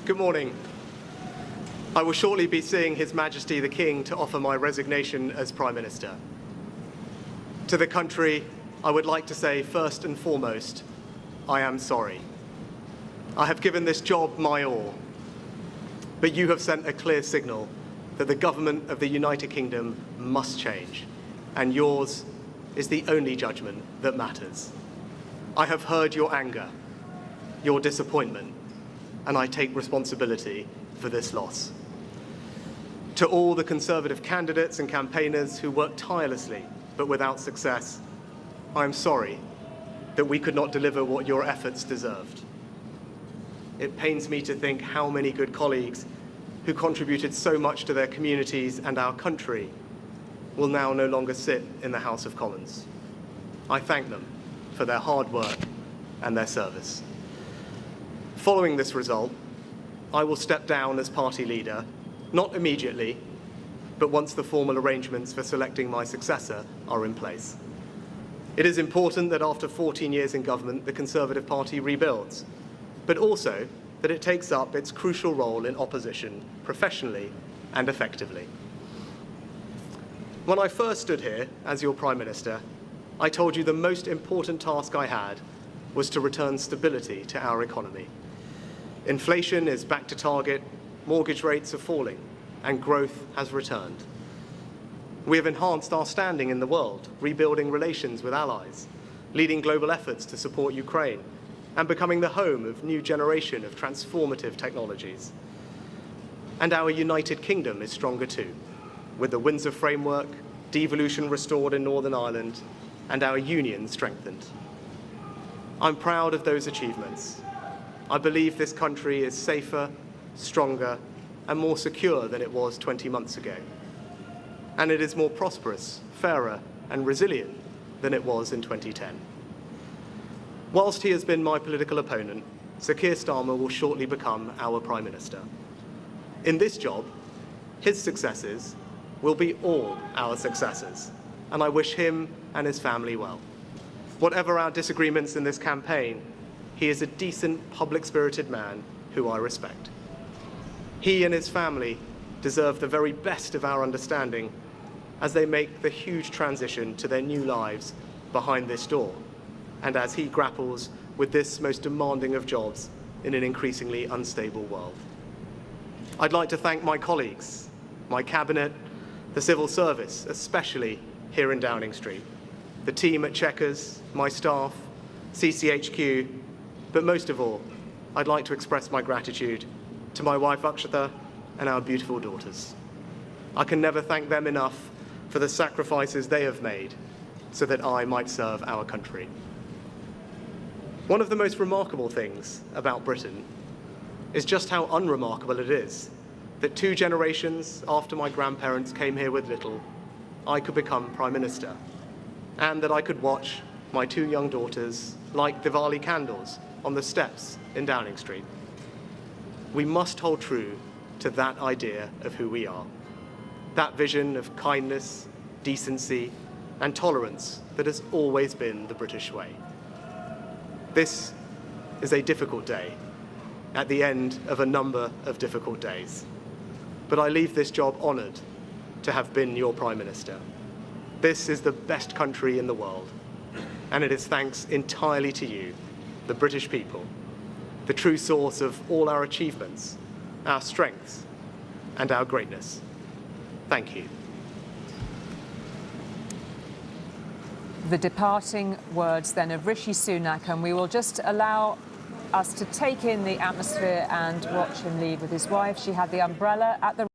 Good morning. I will shortly be seeing His Majesty the King to offer my resignation as Prime Minister. To the country, I would like to say first and foremost, I am sorry. I have given this job my all, but you have sent a clear signal that the government of the United Kingdom must change, and yours is the only judgment that matters. I have heard your anger, your disappointment, and I take responsibility for this loss. To all the Conservative candidates and campaigners who worked tirelessly but without success, I am sorry that we could not deliver what your efforts deserved. It pains me to think how many good colleagues who contributed so much to their communities and our country will now no longer sit in the House of Commons. I thank them for their hard work and their service. Following this result, I will step down as party leader, not immediately, but once the formal arrangements for selecting my successor are in place. It is important that after 14 years in government, the Conservative Party rebuilds, but also that it takes up its crucial role in opposition professionally and effectively. When I first stood here as your Prime Minister, I told you the most important task I had was to return stability to our economy. Inflation is back to target, mortgage rates are falling, and growth has returned. We have enhanced our standing in the world, rebuilding relations with allies, leading global efforts to support Ukraine, and becoming the home of a new generation of transformative technologies. And our United Kingdom is stronger too, with the Windsor Framework, devolution restored in Northern Ireland, and our union strengthened. I'm proud of those achievements. I believe this country is safer, stronger, and more secure than it was 20 months ago. And it is more prosperous, fairer, and resilient than it was in 2010. Whilst he has been my political opponent, Sir Keir Starmer will shortly become our Prime Minister. In this job, his successes will be all our successors, and I wish him and his family well. Whatever our disagreements in this campaign, he is a decent, public-spirited man who I respect. He and his family deserve the very best of our understanding as they make the huge transition to their new lives behind this door, and as he grapples with this most demanding of jobs in an increasingly unstable world. I'd like to thank my colleagues, my cabinet, the civil service, especially here in Downing Street, the team at Chequers, my staff, CCHQ, but most of all, I'd like to express my gratitude to my wife Akshata and our beautiful daughters. I can never thank them enough for the sacrifices they have made so that I might serve our country. One of the most remarkable things about Britain is just how unremarkable it is that 2 generations after my grandparents came here with little, I could become Prime Minister, and that I could watch my 2 young daughters light Diwali candles on the steps in Downing Street. We must hold true to that idea of who we are, that vision of kindness, decency, and tolerance that has always been the British way. This is a difficult day, at the end of a number of difficult days. But I leave this job honoured to have been your Prime Minister. This is the best country in the world, and it is thanks entirely to you, the British people, the true source of all our achievements, our strengths, and our greatness. Thank you. The departing words then of Rishi Sunak, and we will just allow us to take in the atmosphere and watch him leave with his wife. She had the umbrella at the